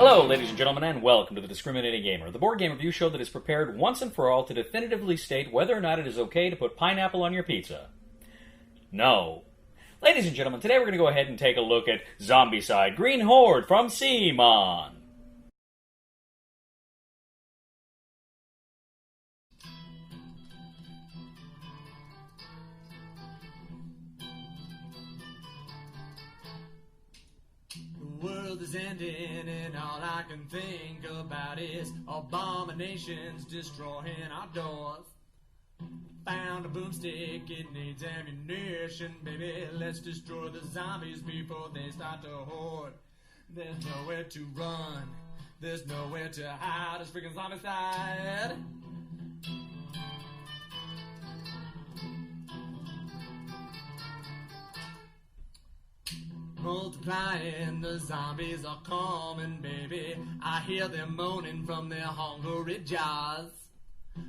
Hello, ladies and gentlemen, and welcome to The Discriminating Gamer, the board game review show that is prepared once and for all to definitively state whether or not it is okay to put pineapple on your pizza. No. Ladies and gentlemen, today we're going to go ahead and take a look at Zombicide Green Horde from CMON. The world is ending and all I can think about is abominations destroying our doors. Found a boomstick, it needs ammunition, baby. Let's destroy the zombies before they start to horde. There's nowhere to run, there's nowhere to hide. It's freaking Zombicide. Multiplying, the zombies are coming, baby. I hear them moaning from their hungry jaws.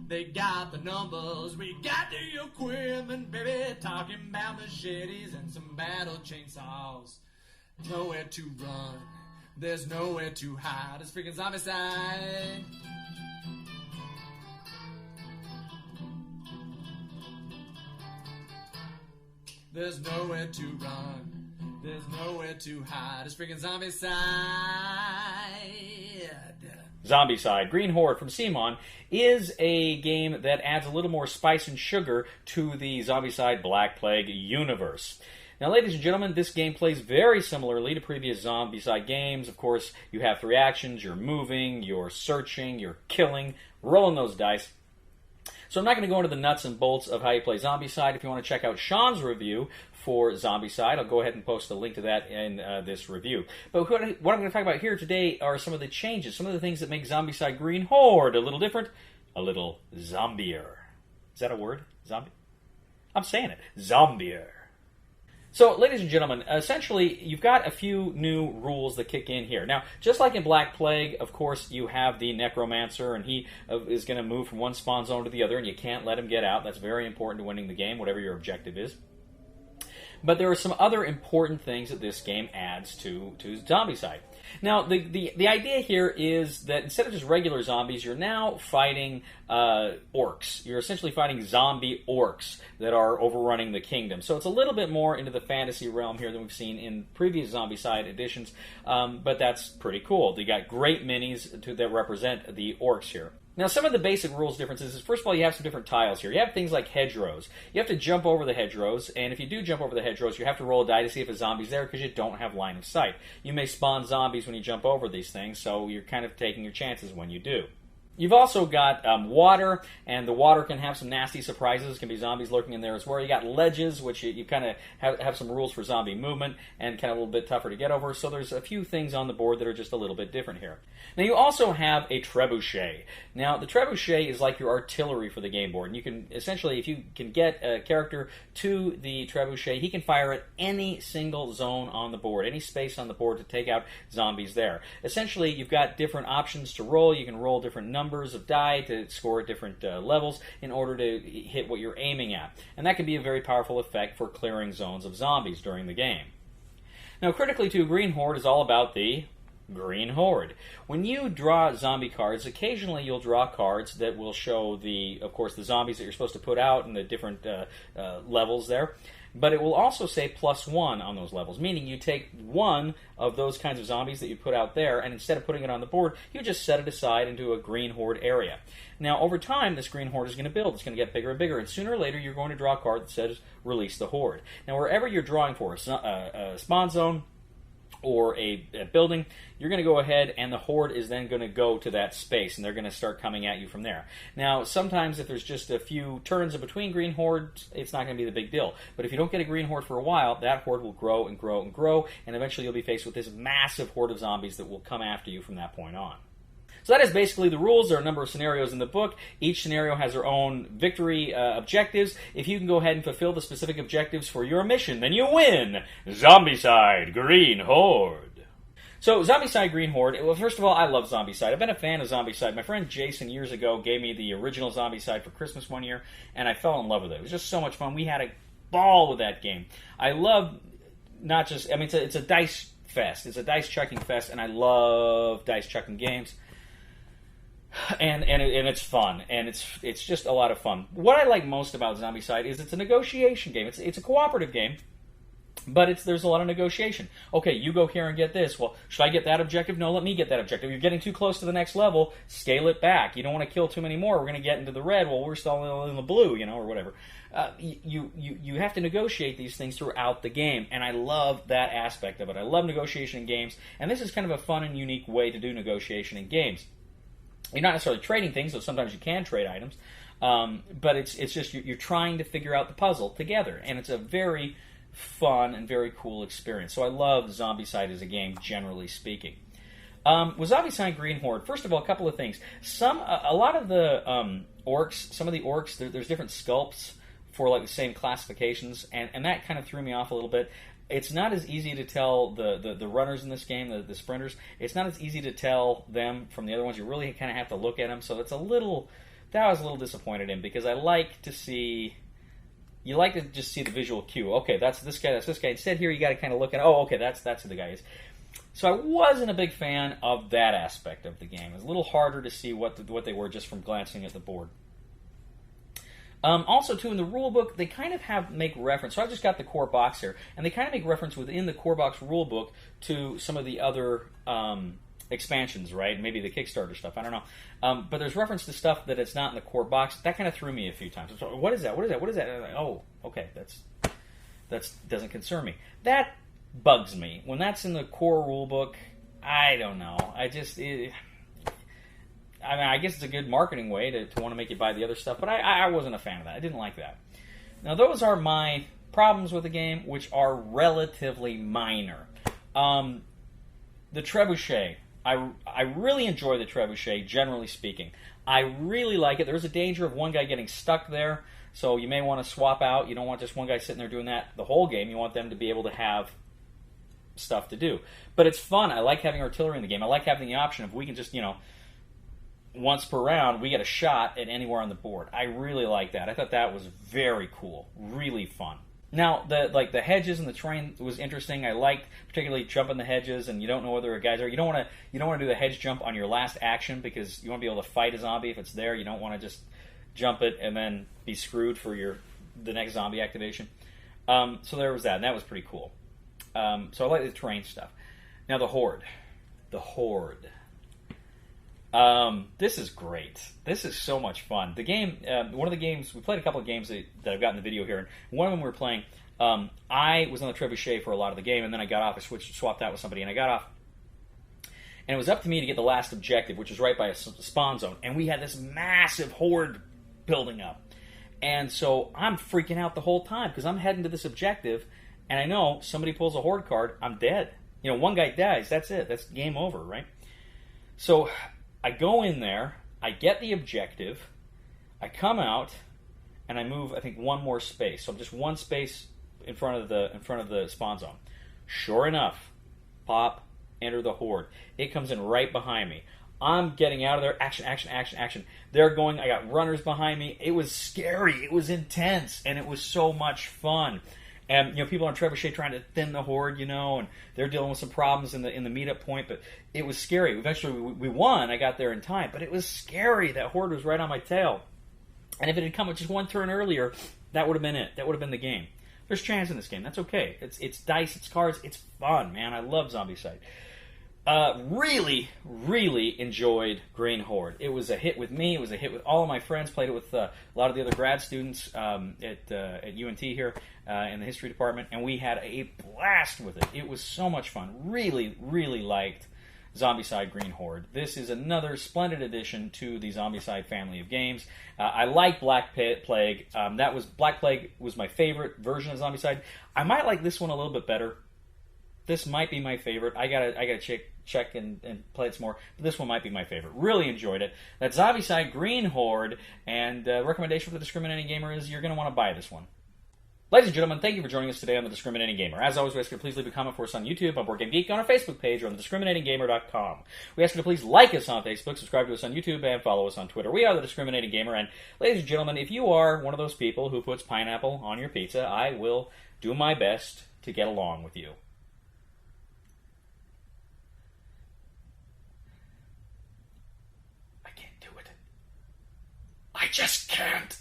They got the numbers, we got the equipment, baby. Talking about machetes and some battle chainsaws. Nowhere to run, there's nowhere to hide. It's freaking Zombicide. There's nowhere to run, there's nowhere to hide. It's freaking Zombicide. Zombicide Green Horde from CMON is a game that adds a little more spice and sugar to the Zombicide Black Plague universe. Now, ladies and gentlemen, this game plays very similarly to previous Zombicide games. Of course, you have three actions. You're moving, you're searching, you're killing, rolling those dice. So I'm not going to go into the nuts and bolts of how you play Zombicide. If you want to check out Shawn's review for Zombicide, I'll go ahead and post a link to that in this review. But what I'm going to talk about here today are some of the changes, some of the things that make Zombicide Green Horde a little different, a little zombier. Is that a word? Zombie? I'm saying it. Zombier. So, ladies and gentlemen, essentially, you've got a few new rules that kick in here. Now, just like in Black Plague, of course, you have the Necromancer, and he is going to move from one spawn zone to the other, and you can't let him get out. That's very important to winning the game, whatever your objective is. But there are some other important things that this game adds to Zombicide. Now, the idea here is that instead of just regular zombies, you're now fighting orcs. You're essentially fighting zombie orcs that are overrunning the kingdom. So it's a little bit more into the fantasy realm here than we've seen in previous Zombicide editions, but that's pretty cool. You got great minis that represent the orcs here. Now, some of the basic rules differences is, first of all, you have some different tiles here. You have things like hedgerows. You have to jump over the hedgerows, and if you do jump over the hedgerows, you have to roll a die to see if a zombie's there because you don't have line of sight. You may spawn zombies when you jump over these things, so you're kind of taking your chances when you do. You've also got water, and the water can have some nasty surprises. It can be zombies lurking in there as well. You got ledges, which you kind of have some rules for zombie movement, and kind of a little bit tougher to get over. So there's a few things on the board that are just a little bit different here. Now, you also have a Trebuchet. Now, the Trebuchet is like your artillery for the game board. And you can, essentially, if you can get a character to the Trebuchet, he can fire at any single zone on the board, any space on the board to take out zombies there. Essentially, you've got different options to roll. You can roll different numbers of die to score at different levels in order to hit what you're aiming at. And that can be a very powerful effect for clearing zones of zombies during the game. Now, critically too, Green Horde is all about the Green Horde. When you draw zombie cards, occasionally you'll draw cards that will show of course, the zombies that you're supposed to put out and the different levels there. But it will also say +1 on those levels, meaning you take one of those kinds of zombies that you put out there, and instead of putting it on the board, you just set it aside into a Green Horde area. Now, over time, this Green Horde is going to build. It's going to get bigger and bigger, and sooner or later, you're going to draw a card that says, Release the Horde. Now, wherever you're drawing for a spawn zone, or a building, you're going to go ahead and the Horde is then going to go to that space, and they're going to start coming at you from there. Now, sometimes if there's just a few turns in between Green Hordes, it's not going to be the big deal. But if you don't get a Green Horde for a while, that Horde will grow and grow and grow, and eventually you'll be faced with this massive horde of zombies that will come after you from that point on. So that is basically the rules. There are a number of scenarios in the book. Each scenario has their own victory objectives. If you can go ahead and fulfill the specific objectives for your mission, then you win! Zombicide Green Horde. So, Zombicide Green Horde, well, first of all, I love Zombicide. I've been a fan of Zombicide. My friend Jason years ago gave me the original Zombicide for Christmas one year, and I fell in love with it. It was just so much fun. We had a ball with that game. I love not just, I mean, it's a dice fest. It's a dice chucking fest, and I love dice chucking games. And it's fun, and it's just a lot of fun. What I like most about Zombicide is it's a negotiation game. It's a cooperative game, but there's a lot of negotiation. Okay, you go here and get this. Well, should I get that objective? No, let me get that objective. You're getting too close to the next level. Scale it back. You don't want to kill too many more. We're going to get into the red. Well, we're still in the blue, or whatever. You have to negotiate these things throughout the game, and I love that aspect of it. I love negotiation in games, and this is kind of a fun and unique way to do negotiation in games. You're not necessarily trading things, so sometimes you can trade items, but it's just you're trying to figure out the puzzle together, and it's a very fun and very cool experience. So I love Zombicide as a game, generally speaking. With Zombicide Green Horde, first of all, a couple of things. A lot of the orcs, some of the orcs, there's different sculpts for like the same classifications, and that kind of threw me off a little bit. It's not as easy to tell the runners in this game, the sprinters. It's not as easy to tell them from the other ones. You really kind of have to look at them. So that I was a little disappointed in, because I like to see. You like to just see the visual cue. Okay, that's this guy. That's this guy. Instead, here you got to kind of look at. Oh, okay, that's who the guy is. So I wasn't a big fan of that aspect of the game. It was a little harder to see what they were just from glancing at the board. Also, too, in the rulebook, they kind of make reference. So I've just got the core box here, and they kind of make reference within the core box rulebook to some of the other expansions, right? Maybe the Kickstarter stuff. I don't know. But there's reference to stuff that it's not in the core box. That kind of threw me a few times. So, what is that? What is that? What is that? And I'm like, oh, okay, that doesn't concern me. That bugs me. When that's in the core rulebook, I don't know. I guess it's a good marketing way to want to make you buy the other stuff, but I wasn't a fan of that. I didn't like that. Now, those are my problems with the game, which are relatively minor. The Trebuchet. I really enjoy the Trebuchet, generally speaking. I really like it. There's a danger of one guy getting stuck there, so you may want to swap out. You don't want just one guy sitting there doing that the whole game. You want them to be able to have stuff to do. But it's fun. I like having artillery in the game. I like having the option of we can just, once per round, we get a shot at anywhere on the board. I really like that. I thought that was very cool, really fun. Now, the hedges and the terrain was interesting. I liked particularly jumping the hedges, and you don't know whether a guy's there. You don't want to do the hedge jump on your last action, because you want to be able to fight a zombie if it's there. You don't want to just jump it and then be screwed for the next zombie activation. So there was that, and that was pretty cool. So I like the terrain stuff. Now the Horde. This is great. This is so much fun. The game, one of the games, we played a couple of games that I've got in the video here, and one of them we were playing, I was on the Trebuchet for a lot of the game, and then I got off, I swapped out with somebody, and I got off, and it was up to me to get the last objective, which was right by a spawn zone, and we had this massive Horde building up, and so I'm freaking out the whole time, because I'm heading to this objective, and I know somebody pulls a Horde card, I'm dead. One guy dies, that's it, that's game over, right? So I go in there, I get the objective, I come out, and I move, I think, one more space. So I'm just one space in front of the spawn zone. Sure enough, pop, enter the Horde. It comes in right behind me. I'm getting out of there. Action, action, action, action. They're going. I got runners behind me. It was scary. It was intense, and it was so much fun. And people on Trebuchet trying to thin the Horde, and they're dealing with some problems in the meetup point. But it was scary. Eventually, we won. I got there in time, but it was scary. That Horde was right on my tail. And if it had come just one turn earlier, that would have been it. That would have been the game. There's chance in this game. That's okay. It's dice. It's cards. It's fun, man. I love Zombicide. Really, really enjoyed Green Horde. It was a hit with me. It was a hit with all of my friends. Played it with a lot of the other grad students at UNT here in the history department, and we had a blast with it. It was so much fun. Really, really liked Zombicide Green Horde. This is another splendid addition to the Zombicide family of games. I like Black Plague. Black Plague was my favorite version of Zombicide. I might like this one a little bit better. This might be my favorite. I gotta check and play it some more. But this one might be my favorite. Really enjoyed it. That's Zombicide Green Horde, and recommendation for the Discriminating Gamer is you're going to want to buy this one. Ladies and gentlemen, thank you for joining us today on The Discriminating Gamer. As always, we ask you to please leave a comment for us on YouTube, on Board Game Geek, on our Facebook page, or on thediscriminatinggamer.com. We ask you to please like us on Facebook, subscribe to us on YouTube, and follow us on Twitter. We are The Discriminating Gamer, and ladies and gentlemen, if you are one of those people who puts pineapple on your pizza, I will do my best to get along with you. just can't.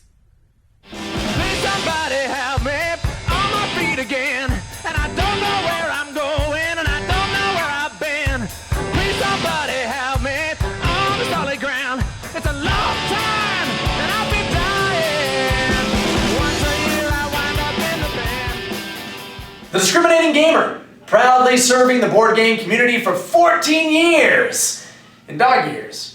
Please somebody help me on my feet again. And I don't know where I'm going, and I don't know where I've been. Please somebody help me on the solid ground. It's a long time, and I'll be dying. Once a year I wind up in the band. The Discriminating Gamer, proudly serving the board game community for 14 years. In dog years.